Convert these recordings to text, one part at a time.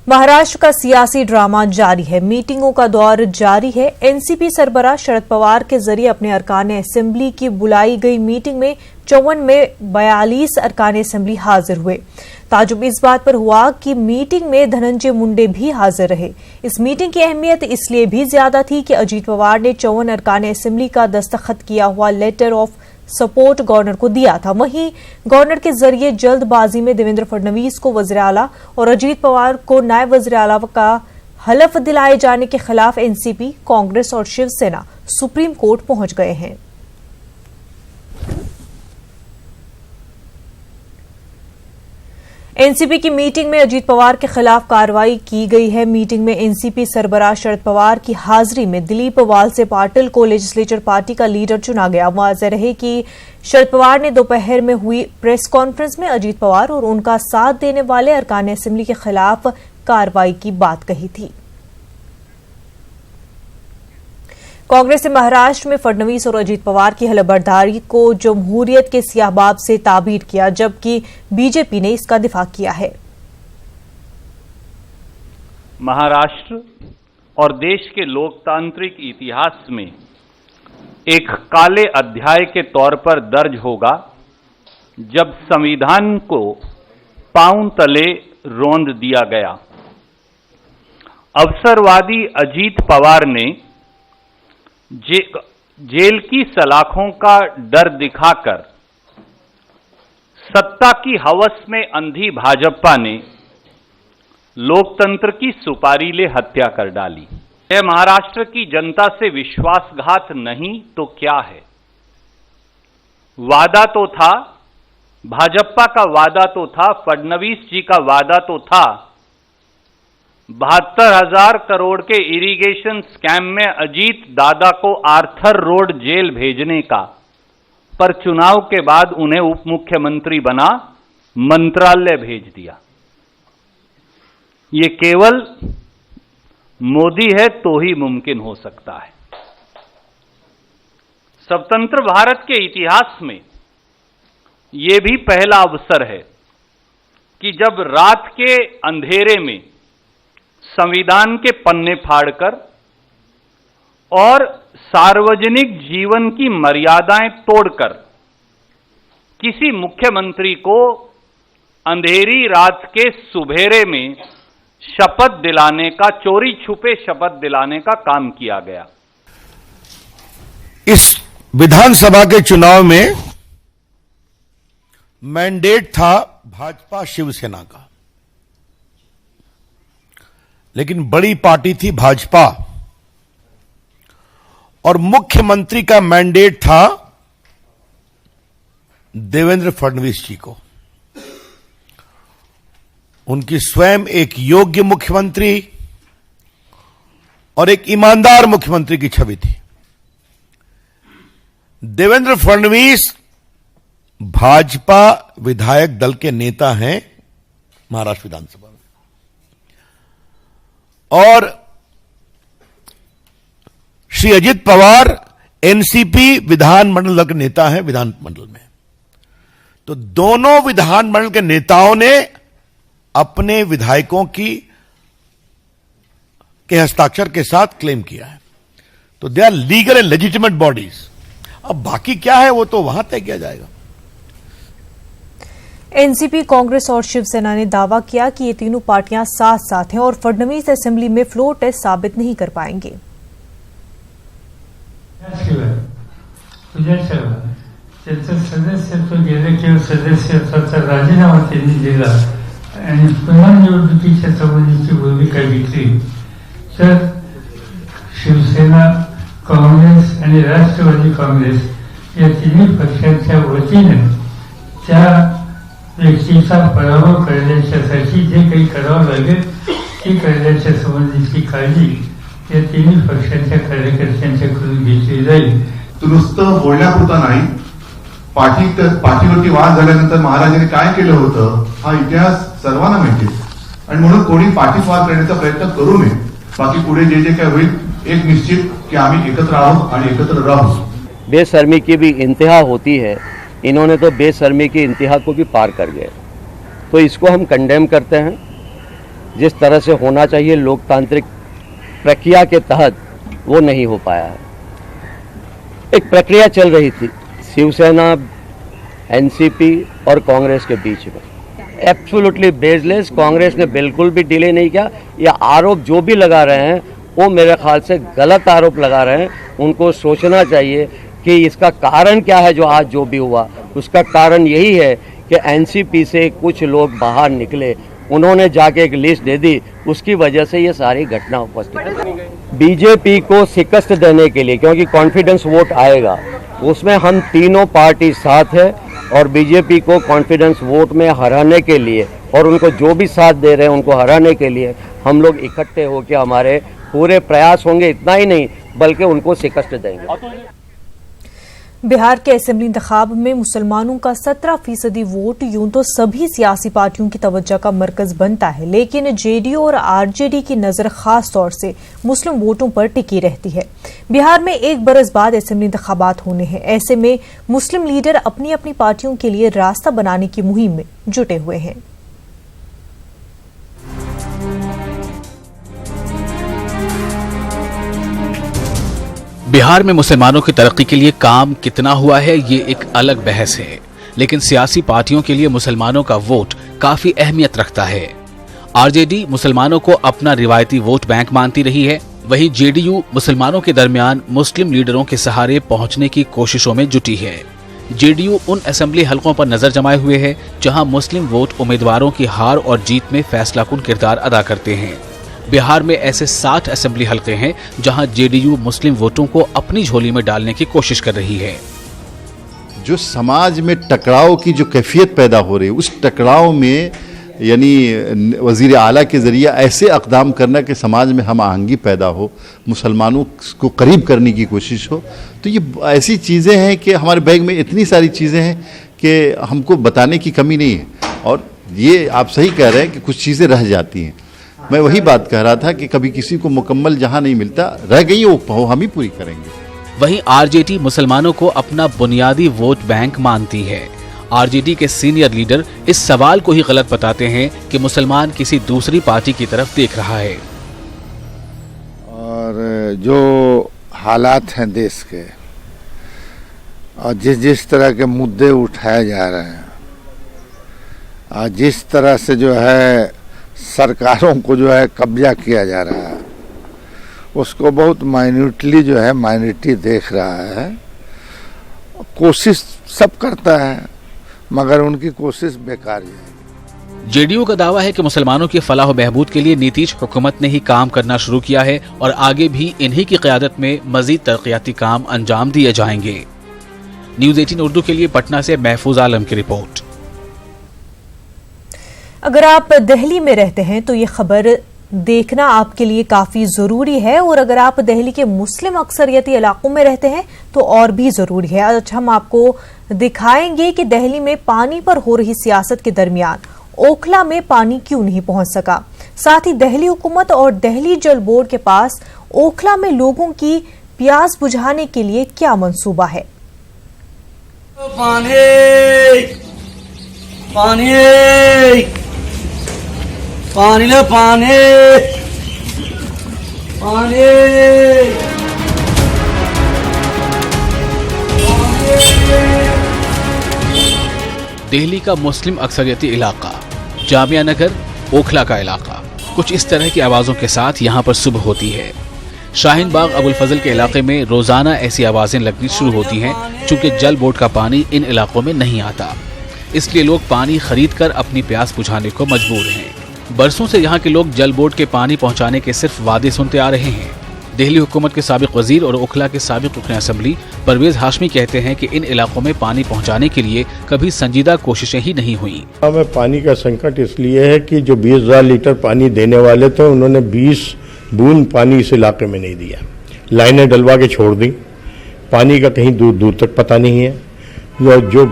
महाराष्ट्र का सियासी ड्रामा जारी है। मीटिंगों का दौर जारी है। एनसीपी सरबराह शरद पवार के जरिए अपने अरकान असेंबली की बुलाई गई मीटिंग में 54 में 42 अरकान असेंबली हाजिर हुए। ताजुब इस बात पर हुआ कि मीटिंग में धनंजय मुंडे भी हाजिर रहे। इस मीटिंग की अहमियत इसलिए भी ज्यादा थी कि अजीत पवार ने 54 अरकान असेंबली का दस्तखत किया हुआ लेटर ऑफ सपोर्ट गवर्नर को दिया था। वहीं गवर्नर के जरिए जल्दबाजी में देवेंद्र फडणवीस को वज़ीर आला और अजीत पवार को नायब वज़ीर आला का हलफ दिलाए जाने के खिलाफ एनसीपी, कांग्रेस और शिवसेना सुप्रीम कोर्ट पहुंच गए हैं। एनसीपी की मीटिंग में अजीत पवार के खिलाफ कार्रवाई की गई है। मीटिंग में एनसीपी सरबराह शरद पवार की हाजिरी में दिलीप वालसे पाटिल को लेजिस्लेचर पार्टी का लीडर चुना गया। वाज़ेह रहे कि शरद पवार ने दोपहर में हुई प्रेस कॉन्फ्रेंस में अजीत पवार और उनका साथ देने वाले अरकान असेंबली के खिलाफ कार्रवाई की बात कही थी। कांग्रेस ने महाराष्ट्र में फडणवीस और अजीत पवार की हलफबर्दारी को जमहूरियत के सियाहबाब से ताबीर किया, जबकि बीजेपी ने इसका दिफा किया है। महाराष्ट्र और देश के लोकतांत्रिक इतिहास में एक काले अध्याय के तौर पर दर्ज होगा जब संविधान को पांव तले रौंद दिया गया। अवसरवादी अजीत पवार ने जेल की सलाखों का डर दिखाकर सत्ता की हवस में अंधी भाजपा ने लोकतंत्र की सुपारी ले हत्या कर डाली। यह महाराष्ट्र की जनता से विश्वासघात नहीं तो क्या है? वादा तो था, भाजपा का वादा तो था, फडणवीस जी का वादा तो था 72,000 करोड़ के इरिगेशन स्कैम में अजीत दादा को आर्थर रोड जेल भेजने का, पर चुनाव के बाद उन्हें उप मुख्यमंत्री बना मंत्रालय भेज दिया। ये केवल मोदी है तो ही मुमकिन हो सकता है। स्वतंत्र भारत के इतिहास में यह भी पहला अवसर है कि जब रात के अंधेरे में संविधान के पन्ने फाड़कर और सार्वजनिक जीवन की मर्यादाएं तोड़कर किसी मुख्यमंत्री को अंधेरी रात के सुबेरे में शपथ दिलाने का, चोरी छुपे शपथ दिलाने का काम किया गया। इस विधानसभा के चुनाव में मैंडेट था भाजपा शिवसेना का, लेकिन बड़ी पार्टी थी भाजपा और मुख्यमंत्री का मैंडेट था देवेंद्र फडणवीस जी को। उनकी स्वयं एक योग्य मुख्यमंत्री और एक ईमानदार मुख्यमंत्री की छवि थी। देवेंद्र फडणवीस भाजपा विधायक दल के नेता हैं महाराष्ट्र विधानसभा में, और श्री अजीत पवार एनसीपी विधानमंडल दल के नेता हैं विधानमंडल में। तो दोनों विधानमंडल के नेताओं ने अपने विधायकों के हस्ताक्षर के साथ क्लेम किया है। तो they are legal and legitimate bodies. अब बाकी क्या है वो तो वहां तय किया जाएगा। एनसीपी, कांग्रेस और शिवसेना ने दावा किया कि ये तीनों पार्टियां साथ साथ हैं और फडणवीस असेंबली में फ्लोर टेस्ट साबित नहीं कर पाएंगे। त्याचं सदस्यत्व गेलं किंवा सदस्यत्वाचा राजीनामा त्यांनी दिला आणि पुन्हा निवडणुकीच्या संबंधीची भूमिका घेतली तर शिवसेना, काँग्रेस आणि राष्ट्रवादी काँग्रेस या तिन्ही पक्षांच्या वतीने त्या व्यक्तीचा पराभव करण्यासाठी जे काही करावं लागेल ते करण्याच्या संबंधीची काळजी या तिन्ही पक्षांच्या कार्यकर्त्यांच्याकडून घेतली जाईल। नुसतं बोलण्यापुरता नाही, पाठीवरती वाद झाल्यानंतर महाराजांनी काय केलं होतं हा इतिहास सर्वांना माहिती आहे आणि म्हणून कोणी पाठीत वाद करण्याचा प्रयत्न करू नये। बाकी पुढे जे जे काय होईल एक निश्चित कि आम्ही एकत्र आहोत आणि एकत्र राहू। बेशर्मी की भी इंतहा होती है, इन्होंने तो बेशर्मी की इंतहा को भी पार कर गए। तो इसको हम कंडेम करते हैं जिस तरह से होना चाहिए लोकतांत्रिक प्रक्रिया के तहत, वो नहीं हो पाया है। एक प्रक्रिया चल रही थी शिवसेना, एनसीपी और कांग्रेस के बीच में, एब्सोल्युटली बेसलेस। कांग्रेस ने बिल्कुल भी डिले नहीं किया। ये आरोप जो भी लगा रहे हैं वो मेरे ख्याल से गलत आरोप लगा रहे हैं। उनको सोचना चाहिए कि इसका कारण क्या है। जो आज जो भी हुआ उसका कारण यही है कि एनसीपी से कुछ लोग बाहर निकले, उन्होंने जाके एक लिस्ट दे दी, उसकी वजह से ये सारी घटना उपस्थित। बीजेपी को शिकस्त देने के लिए, क्योंकि कॉन्फिडेंस वोट आएगा, उसमें हम तीनों पार्टी साथ है और बीजेपी को कॉन्फिडेंस वोट में हराने के लिए और उनको जो भी साथ दे रहे हैं उनको हराने के लिए हम लोग इकट्ठे होकर हमारे पूरे प्रयास होंगे। इतना ही नहीं बल्कि उनको शिकस्त देंगे। बिहार के असेंबली इंतखाब में मुसलमानों का 17% वोट यूं तो सभी सियासी पार्टियों की तवज्जो का मरकज बनता है, लेकिन जेडीयू और आरजेडी की नजर खास तौर से मुस्लिम वोटों पर टिकी रहती है। बिहार में 1 बरस बाद असेंबली इंतखाबात होने हैं। ऐसे में मुस्लिम लीडर अपनी अपनी पार्टियों के लिए रास्ता बनाने की मुहिम में जुटे हुए हैं। बिहार में मुसलमानों की तरक्की के लिए काम कितना हुआ है, ये एक अलग बहस है, लेकिन सियासी पार्टियों के लिए मुसलमानों का वोट काफी अहमियत रखता है। आरजेडी मुसलमानों को अपना रिवायती वोट बैंक मानती रही है, वहीं जेडीयू मुसलमानों के दरमियान मुस्लिम लीडरों के सहारे पहुंचने की कोशिशों में जुटी है। जेडीयू उन असेंबली हलकों पर नजर जमाए हुए है जहां मुस्लिम वोट उम्मीदवारों की हार और जीत में फैसलाकुन किरदार अदा करते हैं। बिहार में ऐसे 60 असेंबली हलके हैं जहां जेडीयू मुस्लिम वोटों को अपनी झोली में डालने की कोशिश कर रही है। जो समाज में टकराव की जो कैफियत पैदा हो रही है, उस टकराव में यानी वजीर आला के जरिए ऐसे अक़दाम करना कि समाज में हम आहंगी पैदा हो, मुसलमानों को करीब करने की कोशिश हो, तो ये ऐसी चीज़ें हैं कि हमारे बैग में इतनी सारी चीज़ें हैं कि हमको बताने की कमी नहीं है। और ये आप सही कह रहे हैं कि कुछ चीज़ें रह जाती हैं। मैं वही बात कह रहा था कि कभी किसी को मुकम्मल जहां नहीं मिलता, रह गई वो हम ही पूरी करेंगे। वहीं आरजेडी मुसलमानों को अपना बुनियादी वोट बैंक मानती है। आरजेडी के सीनियर लीडर इस सवाल को ही गलत बताते हैं कि मुसलमान किसी दूसरी पार्टी की तरफ देख रहा है। और जो हालात हैं देश के और जिस तरह के मुद्दे उठाए जा रहे हैं और जिस तरह से जो है सरकारों को जो है कब्जा किया जा रहा है, उसको बहुत माइन्यूटली जो है माइनॉरिटी देख रहा है। कोशिश सब करता है मगर उनकी कोशिश बेकार है। जेडीयू का दावा है कि मुसलमानों की फलाह व बहबूद के लिए नीतीश हुकूमत ने ही काम करना शुरू किया है और आगे भी इन्हीं की क़यादत में मजीद तरक्याती काम अंजाम दिए जाएंगे। न्यूज़ 18 उर्दू के लिए पटना से महफूज आलम की रिपोर्ट। अगर आप दिल्ली में रहते हैं तो ये खबर देखना आपके लिए काफी जरूरी है, और अगर आप दिल्ली के मुस्लिम अक्सरियती इलाकों में रहते हैं तो और भी जरूरी है। आज हम आपको दिखाएंगे कि दिल्ली में पानी पर हो रही सियासत के दरमियान ओखला में पानी क्यों नहीं पहुंच सका। साथ ही दिल्ली हुकूमत और दिल्ली जल बोर्ड के पास ओखला में लोगों की प्यास बुझाने के लिए क्या मंसूबा है। पानी पानी पानी ले पानी पानी। दिल्ली का मुस्लिम अक्सरियती इलाका, जामिया नगर, ओखला का इलाका, कुछ इस तरह की आवाजों के साथ यहाँ पर सुबह होती है। शाहीन बाग अबुल फजल के इलाके में रोजाना ऐसी आवाजें लगनी शुरू होती हैं। चूंकि जल बोर्ड का पानी इन इलाकों में नहीं आता, इसलिए लोग पानी खरीद कर अपनी प्यास बुझाने को मजबूर हैं। बरसों से यहाँ के लोग जल बोर्ड के पानी पहुँचाने के सिर्फ वादे सुनते आ रहे हैं। दिल्ली हुकूमत के साबिक वजीर और ओखला के साबिक रुकन असेंबली परवेज हाशमी कहते हैं कि इन इलाकों में पानी पहुँचाने के लिए कभी संजीदा कोशिशें ही नहीं हुई। में पानी का संकट इसलिए है कि जो 20,000 लीटर पानी देने वाले थे उन्होंने 20 बूंद पानी इस इलाके में नहीं दिया। लाइनें डलवा के छोड़ दी, पानी का कहीं दूर दूर तक पता नहीं है। जो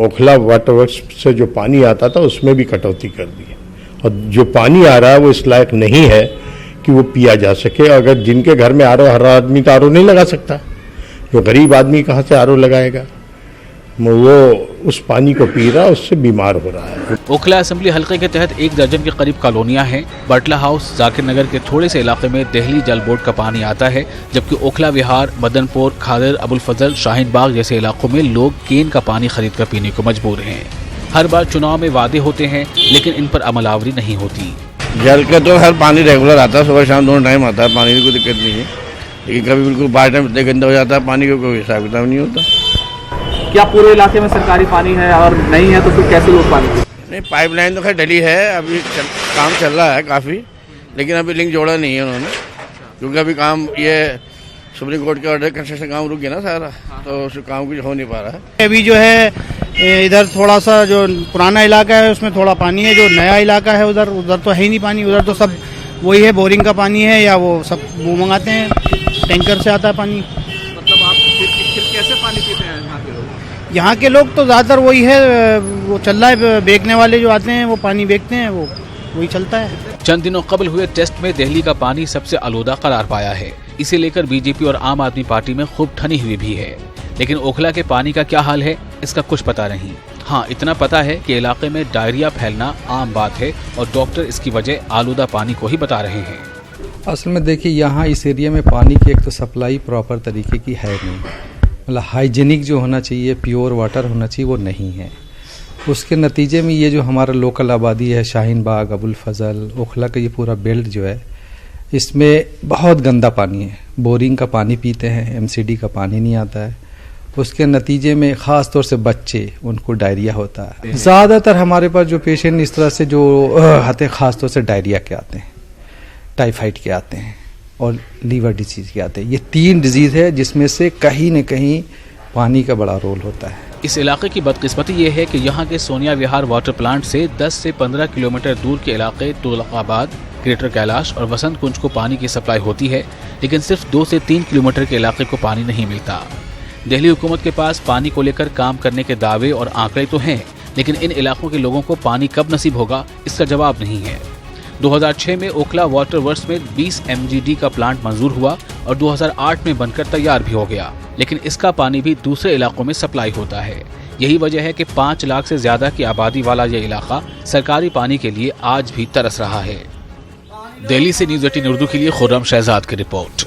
ओखला वाटर वर्क्स से जो पानी आता था उसमें भी कटौती कर दी है, और जो पानी आ रहा है वो इस लायक नहीं है कि वो पिया जा सके। अगर जिनके घर में आर ओ, हर आदमी तो आर ओ नहीं लगा सकता, जो गरीब आदमी कहाँ से आर ओ लगाएगा। वो उस पानी को पी रहा है, उससे बीमार हो रहा है। ओखला असेंबली हल्के के तहत 1 दर्जन के करीब कॉलोनियां हैं। बटला हाउस, जाकिर नगर के थोड़े से इलाके में दिल्ली जल बोर्ड का पानी आता है, जबकि ओखला विहार, मदनपुर, खादर, अबुल फजल, शाहीन बाग जैसे इलाकों में लोग केन का पानी खरीद कर पीने को मजबूर हैं। हर बार चुनाव में वादे होते हैं, लेकिन इन पर अमलावरी नहीं होती। जल का तो हर पानी रेगुलर आता है, सुबह शाम दोनों टाइम आता है, पानी की कोई दिक्कत नहीं है। लेकिन कभी बिल्कुल बार टाइम इतना गंदा हो जाता है पानी का, कोई हिसाब किताब नहीं होता। क्या पूरे इलाके में सरकारी पानी है, और नहीं है तो फिर कैसे लोग पानी पीते? नहीं, पाइपलाइन तो खैर डली है, अभी काम चल रहा है काफ़ी, लेकिन अभी लिंक जोड़ा नहीं है उन्होंने, क्योंकि अभी काम ये सुप्रीम कोर्ट के ऑर्डर कंस्ट्रक्शन काम रुक गया ना सारा, तो उस काम कुछ हो नहीं पा रहा है। अभी जो है इधर थोड़ा सा जो पुराना इलाका है उसमें थोड़ा पानी है, जो नया इलाका है उधर तो है ही नहीं पानी। उधर तो सब वही है, बोरिंग का पानी है, या वो सब वो मंगाते हैं, टैंकर से आता है पानी। मतलब आप कैसे पानी पीते हैं यहाँ के लोग? यहाँ के लोग तो ज़्यादातर वही है, वो चल रहा है, बेचने वाले जो आते हैं वो पानी बेचते हैं, वो वही चलता है। चंद दिनों कबल हुए टेस्ट में दिल्ली का पानी सबसे आलूदा करार पाया है। इसे लेकर बीजेपी और आम आदमी पार्टी में खूब ठनी हुई भी है, लेकिन ओखला के पानी का क्या हाल है, इसका कुछ पता नहीं। हाँ, इतना पता है कि इलाके में डायरिया फैलना आम बात है और डॉक्टर इसकी वजह आलूदा पानी को ही बता रहे हैं। असल में देखिए, यहाँ इस एरिया में पानी की एक तो सप्लाई प्रॉपर तरीके की है नहीं, मतलब हाइजीनिक जो होना चाहिए, प्योर वाटर होना चाहिए, वो नहीं है। उसके नतीजे में ये जो हमारा लोकल आबादी है, शाहीन बाग, अबुल फजल, ओखला का ये पूरा बेल्ट जो है, इसमें बहुत गंदा पानी है। बोरिंग का पानी पीते हैं, एमसीडी का पानी नहीं आता है। उसके नतीजे में ख़ास तौर से बच्चे, उनको डायरिया होता है। ज़्यादातर हमारे पास जो पेशेंट इस तरह से जो आते हैं, ख़ास तौर से डायरिया के आते हैं, टाइफाइड के आते हैं और लीवर डिजीज़ के आते हैं। ये 3 डिजीज़ है जिसमें से कहीं न कहीं पानी का बड़ा रोल होता है। इस इलाके की बदकिस्मती ये है कि यहाँ के सोनिया विहार वाटर प्लांट से 10 से 15 किलोमीटर दूर के इलाके तुगलकाबाद, ग्रेटर कैलाश और वसंत कुंज को पानी की सप्लाई होती है, लेकिन सिर्फ 2 से 3 किलोमीटर के इलाके को पानी नहीं मिलता। दिल्ली हुकूमत के पास पानी को लेकर काम करने के दावे और आंकड़े तो हैं, लेकिन इन इलाकों के लोगों को पानी कब नसीब होगा, इसका जवाब नहीं है। 2006 में ओखला वाटर वर्क्स में 20 MGD का प्लांट मंजूर हुआ और 2008 में बनकर तैयार भी हो गया, लेकिन इसका पानी भी दूसरे इलाकों में सप्लाई होता है। यही वजह है कि 5 लाख से ज्यादा की आबादी वाला ये इलाका सरकारी पानी के लिए आज भी तरस रहा है। दिल्ली से न्यूज़ 18 उर्दू के लिए खुर्रम शहजाद की रिपोर्ट।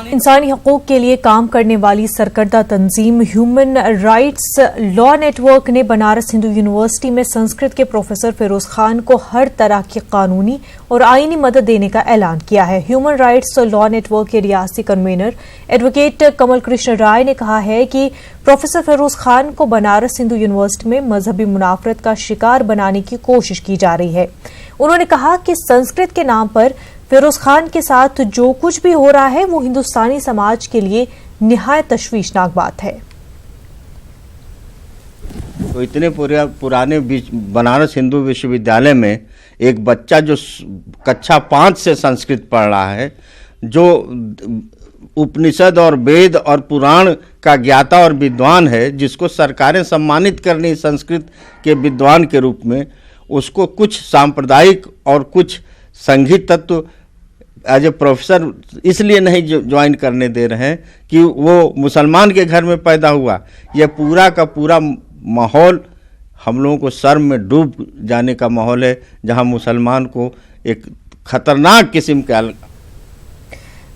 इंसानी हकूक के लिए काम करने वाली सरकर्दा तंजीम ह्यूमन राइट्स लॉ नेटवर्क ने बनारस हिंदू यूनिवर्सिटी में संस्कृत के प्रोफेसर फिरोज खान को हर तरह की कानूनी और आईनी मदद देने का ऐलान किया है। ह्यूमन राइट्स लॉ नेटवर्क के रियासती कन्वीनर एडवोकेट कमल कृष्ण राय ने कहा है कि प्रोफेसर फिरोज खान को बनारस हिंदू यूनिवर्सिटी में मजहबी मुनाफरत का शिकार बनाने की कोशिश की जा रही है। उन्होंने कहा कि संस्कृत के नाम पर फिरोज खान के साथ जो कुछ भी हो रहा है वो हिंदुस्तानी समाज के लिए निहायत तशवीशनाक बात है। तो इतने पुराने बनारस हिंदू विश्वविद्यालय में एक बच्चा जो कक्षा 5 से संस्कृत पढ़ रहा है, जो उपनिषद और वेद और पुराण का ज्ञाता और विद्वान है, जिसको सरकारें सम्मानित करनी संस्कृत के विद्वान के रूप में, उसको कुछ सांप्रदायिक और कुछ संघी तत्व एज ए प्रोफेसर इसलिए नहीं ज्वाइन करने दे रहे हैं कि वो मुसलमान के घर में पैदा हुआ। यह पूरा का पूरा माहौल हम लोगों को शर्म में डूब जाने का माहौल है, जहां मुसलमान को एक खतरनाक किस्म का।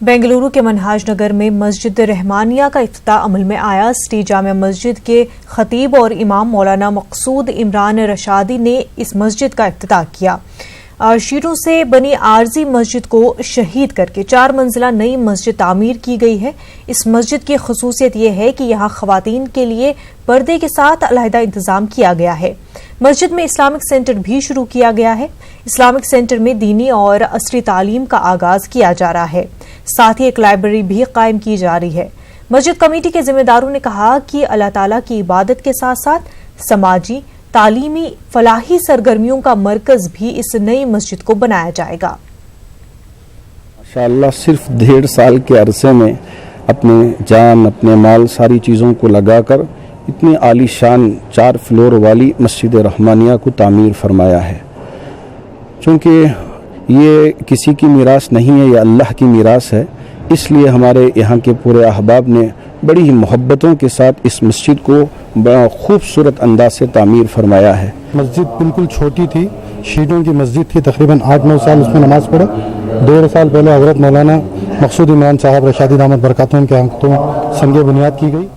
बेंगलुरु के मनहाज नगर में मस्जिद रहमानिया का इफ्तिताह अमल में आया। सिटी जामिया मस्जिद के खतीब और इमाम मौलाना मकसूद इमरान रशादी ने इस मस्जिद का इफ्तिताह किया। शीरों से बनी आरजी मस्जिद को शहीद करके 4 मंजिला नई मस्जिद तामीर की गई है। इस मस्जिद की खसूसियत यह है कि यहाँ खवातीन के लिए पर्दे के साथ अलहदा इंतजाम किया गया है। मस्जिद में इस्लामिक सेंटर भी शुरू किया गया है। इस्लामिक सेंटर में दीनी और असरी तालीम का आगाज किया जा रहा है। साथ ही एक लाइब्रेरी भी कायम की जा रही है। मस्जिद कमेटी के जिम्मेदारों ने कहा कि अल्लाह ताला की इबादत के साथ साथ समाजी, तालीमी, फलाही सरगर्मियों का मरकज भी इस नई मस्जिद को बनाया जाएगा। माशाअल्लाह सिर्फ 1.5 साल के अरसे में अपने जान, अपने माल, सारी चीज़ों को लगाकर इतनी आलीशान 4 फ्लोर वाली मस्जिद रहमानिया को तामीर फरमाया है। चूँकि ये किसी की मीरास नहीं है, ये अल्लाह की मीरास है। इसलिए हमारे यहाँ के पूरे अहबाब ने बड़ी ही मोहब्बतों के साथ इस मस्जिद को बड़ा खूबसूरत अंदाज से तामीर फरमाया है। मस्जिद बिल्कुल छोटी थी, शीटों की मस्जिद थी, तकरीबन 8-9 साल उसमें नमाज पढ़ा। 1.5 साल पहले हज़रत मौलाना मकसूद इमरान साहब रशादी दामद बरकातुहू के हाथों संगे बुनियाद की गई।